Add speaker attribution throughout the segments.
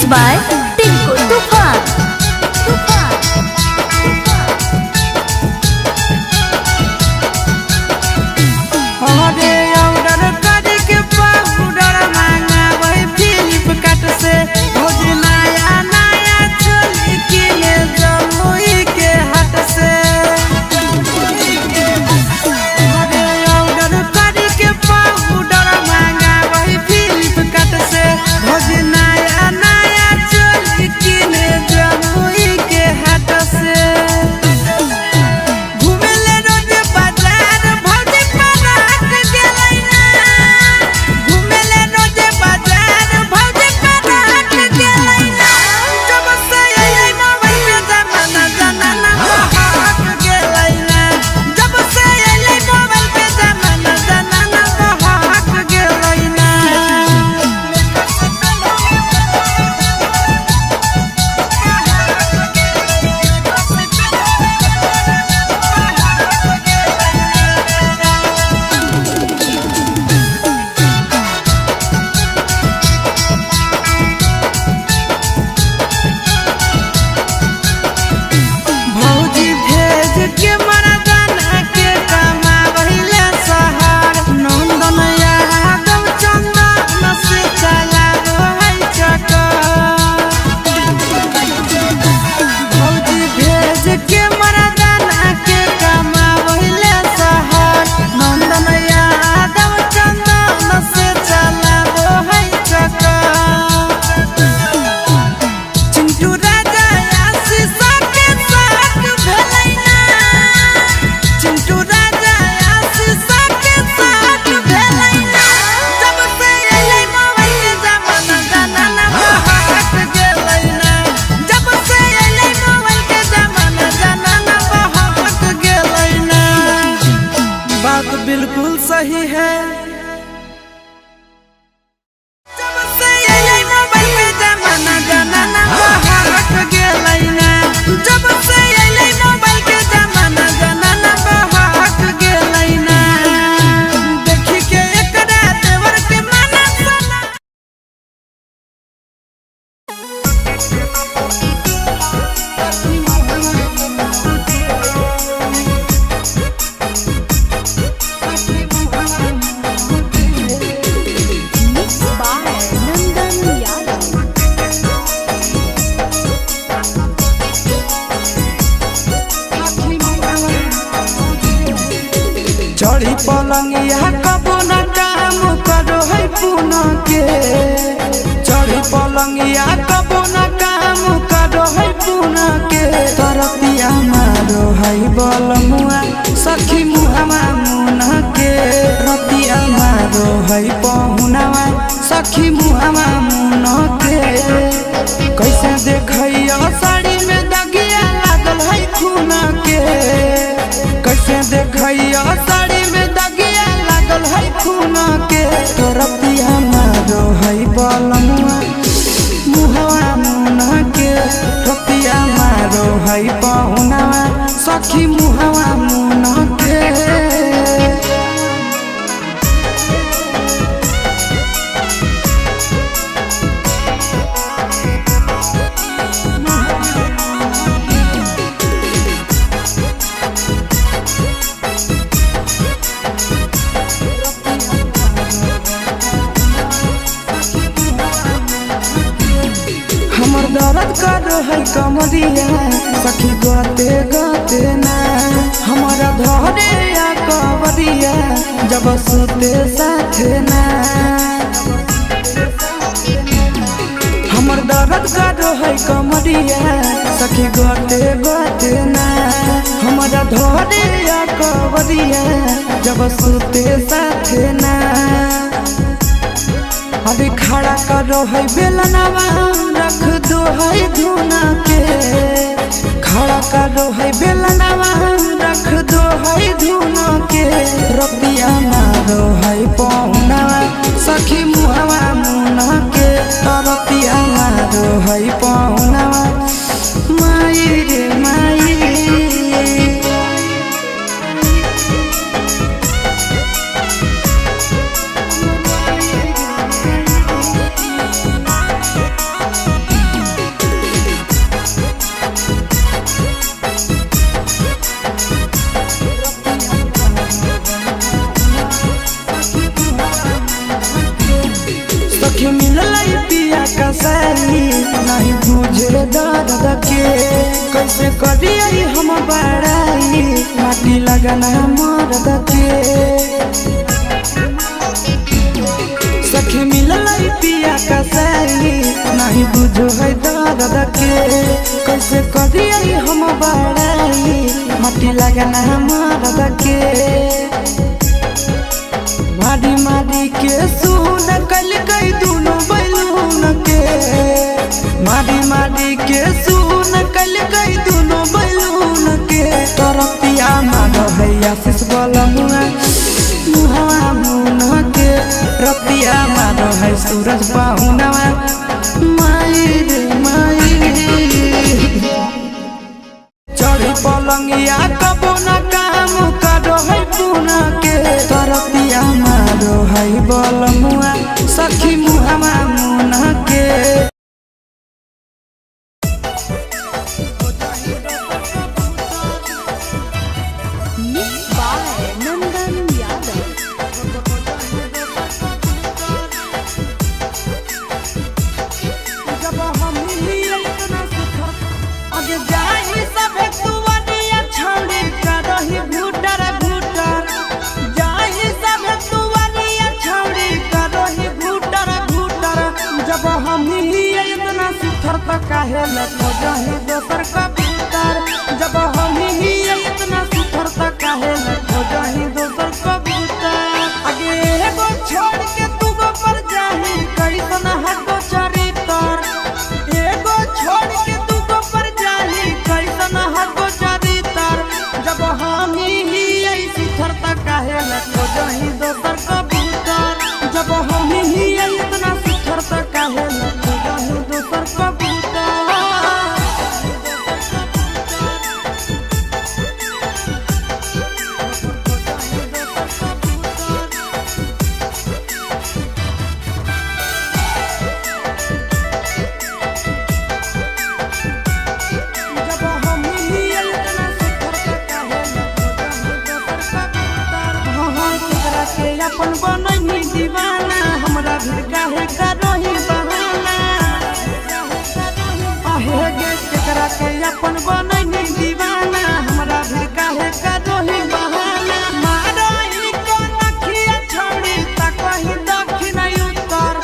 Speaker 1: by Tinku Tufan.
Speaker 2: नया नया चोली के चढ़ी पलंगिया कबो न काम करो है पुना के तरतिया मारो है बलमुआ सखी मुहावा मुना के रतिया मारो है पहुनावा सखी मुहावा मुना के कैसे देखैया साड़ी में दगिया लागल है खूना के कैसे देखैया साड़ी में दगिया लागल है खूना के तरतिया मारो है बलमुआ मुहावा मुना के रतिया मारो है पहुनावा सखी मुहावा मुना के हमर दर्द कर है कमरिया सखी गाते गाते ना हमारा धरे या कवरिया जब सुते साथे ना हमर दर्द कर है कमरिया सखी गाते गाते ना हमारा धरे या कवरिया जब सुते साथे ना अभी खड़ा करो है बेलनावा रख दो है धुना के खड़ा करो है बेलनावा रख दो है धुना के रतिया मारो है पहुनावा सखी मुहावा मुना के रतिया मारो है पहुनावा माई रे माई सखी मिलल पिया कसाई नहीं बुझे दर्द के कैसे करिए हम बड़ाई माटी लगना मर्द के सखी मिलल पिया कसाई नहीं बुझो है दर्द के कैसे करिए हम बड़ाई माटी लगना मर्द के मारी मारी के सुन कल गई दोनों बैलून के मारी मारी के सुन कल गई दोनों बैलून के तरतिया मारो है आशीष बलमुआ मुहावा मुना के रतिया मारो है सूरज पाहुनावा माई रे माई चढ़ी पलंगिया कबो न काम करो है पुना के तरतिया मारो है बलमुआ सखी मुहावा मुना के
Speaker 1: नंदन यादव
Speaker 2: जब हम इतना सुखा आगे जाई सब तुवनिया छाड़ी करही भूटर भूटर जाई सब तुवनिया छाड़ी करही भूटर भूटर जब हम इतना सुखर त काहे लखो जाही दोसर कबूतर जब हम इतना सुखर त काहे लखो जाही दोसर कबूतर आगे एगो छोड़ के तू गो पर जाही कैसन हटो चरितर एगो छोड़ के तू गो पर जाही कैसन हटो चरितर जब हम सुथर त काहे लखो जाही दोसर कबूतर जब हम इतना सुथर त काहे लखो जाही दोसर कबूतर अपन बनही दीवाना हमरा भी काहे करही बहाना आहे गे केकरा के अपन बनही दीवाना हमरा भी काहे करही बहाना मारही को नखिया छोड़ी त कहि दक्षिण उत्तर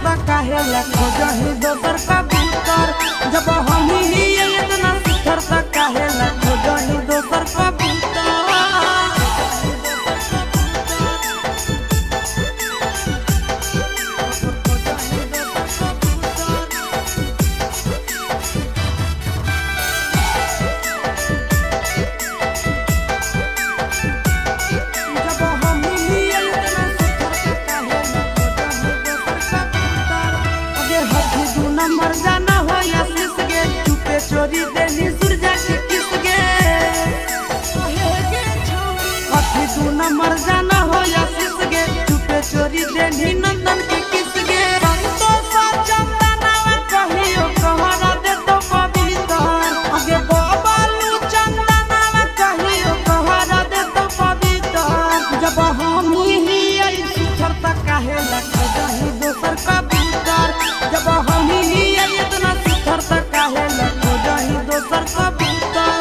Speaker 2: त काहे ला खोजही दोसर कबूतर जब हम ही इतना सुथर त काहे ला खोजही दोसर कबूतर नंबर जाना हो या किसके चुपे चोरी देनी सूरजा के किसके अथी तू नंबर जाना हो या किसके चुपे चोरी देनी नंदन के किसके तो सचंदा नावा कहियो कहरा दे तो पवित्र आगे बाबालू चंदा नावा कहियो कहरा दे तो पवित्र जब हम ही आई सुथर त काहे लग जाही दोसर कबूतर जब हम ही इतना सुथर त काहे ला खोजही दोसर कबूतर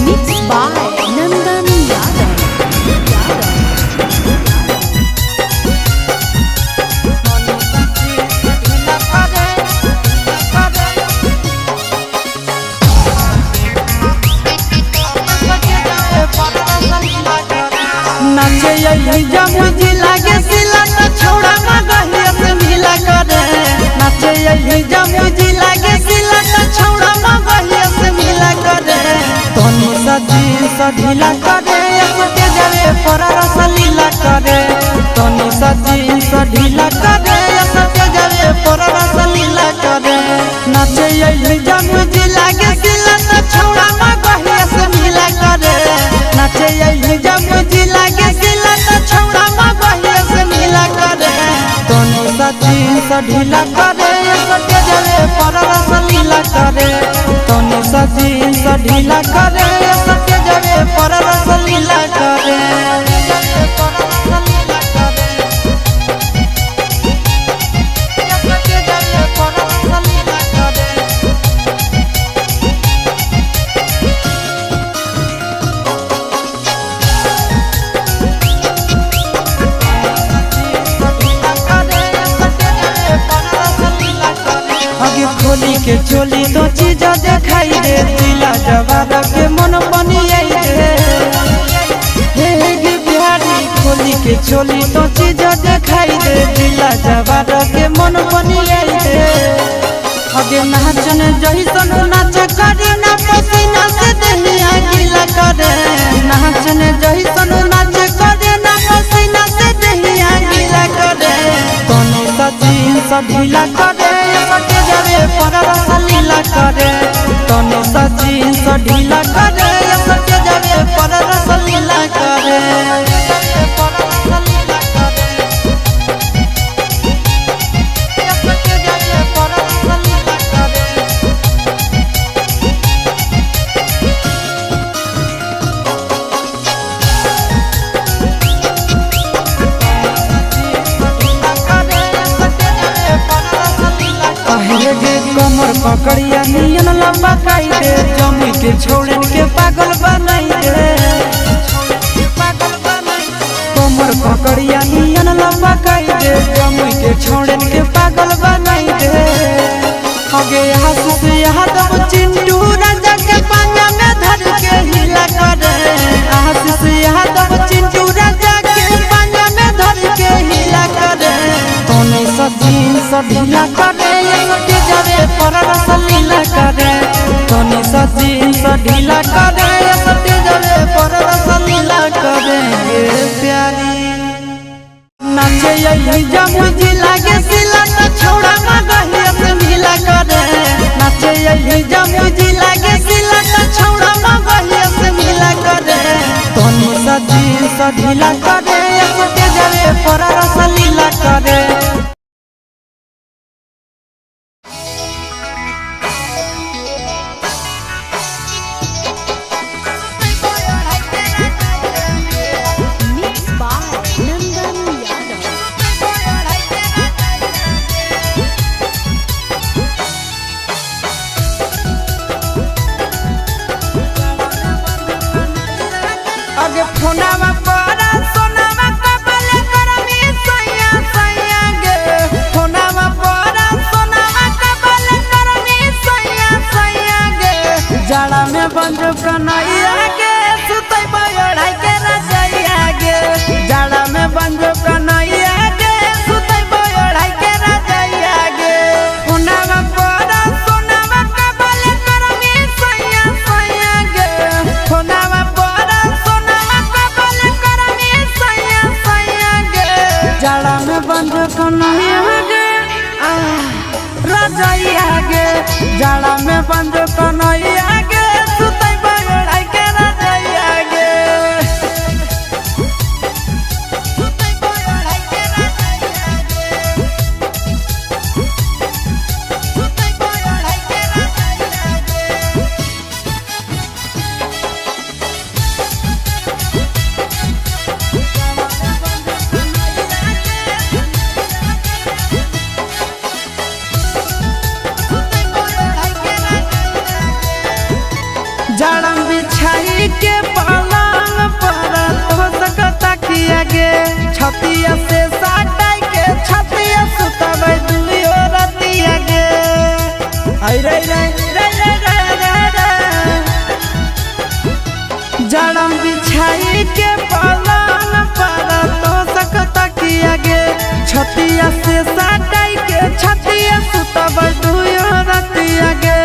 Speaker 1: Mixed by Nandan Yadav.
Speaker 2: नाचे यही जमुजी लागे सिला त छोड़ा मगहिया से मिला करे नाचे यही जमुजी लागे सिला त छोड़ा मगहिया से मिला करे तोनी सजी सढीला करे के जरे पर रस लीला करे तोनी सजी सढीला करे के जरे पर रस लीला करे नाचे यही जमुजी लागे सिला त छोड़ा मगहिया से मिला करे नाचे यही जमुजी लागे सिला त छोड़ा मगहिया से मिला करे तोनी सजी सढीला करे के जरे पर रस लीला करे तोनी सजी सढीला करे के जरे पर रस लीला करे आगे खोली के चोली तो चीज देखाई दे दिला जवाब के मन बनी आई दे हे बिहारी खोली के चोली तो चीज देखाई दे दिला जवाब के मन बनी आई दे आगे नाचन जही सनु नाच करे ना पसीना से देहिया गीला करे नाचन जही सनु नाच करे ना पसीना से देहिया गीला करे तोनी सजी सढीला करे के जरे पर रस लीला करे तोनी सजी सढीला करे के जरे पर रस लीला करे कमर पकड़िया नियन लंबा काई दे जमी के छोड़न के पागल बनाई दे कमर पकड़िया नियन लंबा काई दे जमी के छोड़न के पागल बनाई दे आगे हाथ से यादव चिंटू राजा के पांजा में धर के हिला करे हाथ से यादव चिंटू राजा के पांजा में धर के हिला करे तोने सजी सढीला करे के जरे पर रस लीला करे तोनी सजी सढीला करे के जरे पर रस लीला करे प्यारी नाचे यही जमुजी लागे सिला त छोड़ा मगहिया से मिला करे नाचे यही जमुजी लागे सिला त छोड़ा मगहिया से मिला करे तोनी सजी सढीला करे के जरे पर रस लीला करे
Speaker 1: Mixed by Nandan Yadav.
Speaker 2: अगे फोनावा परा सोनावा कबल करमी सैया सैया गे फोनावा परा सोनावा कबल करमी सैया सैया गे जाड़ा में बंजो कन्हैया गे सुतई बयड़ाई के रजैया गे जाड़ा में बंजो कन्हैया गे सुतई बयड़ाई के रजैया गे फोनावा परा सोनावा कबल करमी सैया सैया गे फोनावा परा सोनावा कबल करमी सैया सैया गे जाड़ा में बंजो कन्हैया गे रजैया गे जाड़ा में बंजो कन्हैया गे सुतई बयड़ाई के रजैया गे सुतई बयड़ाई के रजैया गे सुतई बयड़ाई के रजैया गे जड़म बिछाई के पलंग पर तो सकता किया गे छतिया से साटाई के छतिया सुतबै दुलियो रतिया गे आई रे रे रे रे रे रे रे जड़म बिछाई के पलंग पर तो सकता किया गे छतिया से साटाई के छतिया सुतबै दुलियो रतिया गे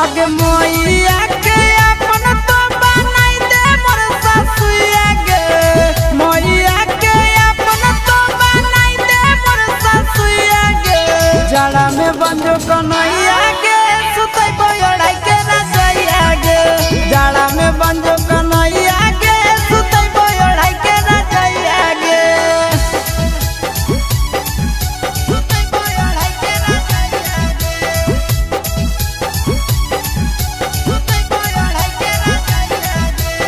Speaker 2: अगे मोइया के अपन तो बनाई दे मोर ससुया गे मोइया के अपन तो बनाई दे मोर ससुया गे जाड़ा में बंजो कन्हैया गे सुतई बयड़ाई के रजैया गे जाड़ा में बंजो कन्हैया गे सुतई बयड़ाई के रजैया गे सुतई बयड़ाई के रजैया गे सुतई बयड़ाई के रजैया गे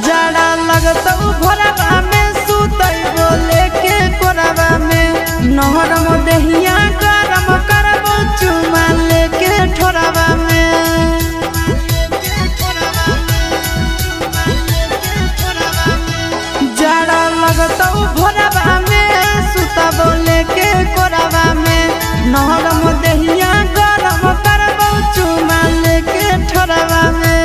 Speaker 2: जाड़ा लगतौ भोरवा में सुतई बोले के कोरवा में नहरम देहिया गरम करबो चुमा लेके ठोरवा में जाड़ा लगतौ भोरवा में सुता बोले के कोरवा में नहरम देहिया गरम करबो चुमा लेके ठोरवा में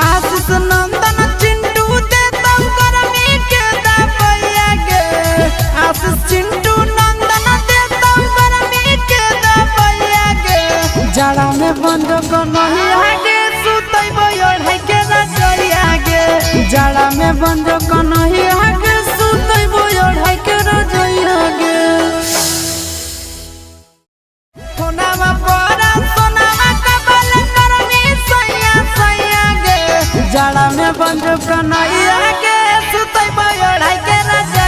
Speaker 2: आशीष नंदन चिंटू दे तौ करमी के दबैया गे आशीष चिंटू नंदन दे तौ करमी के दबैया गे जाड़ा में बंजो कन्हैया गे सुतई बयड़ाई के रजैया गे जाड़ा में बंजो कन्हैया गे सुतई बयड़ाई के रजैया गे फोनावा परा सोनावा कबल करमी सैया सैया गे जाड़ा में बंजो कन्हैया गे सुतई बयड़ाई के रजैया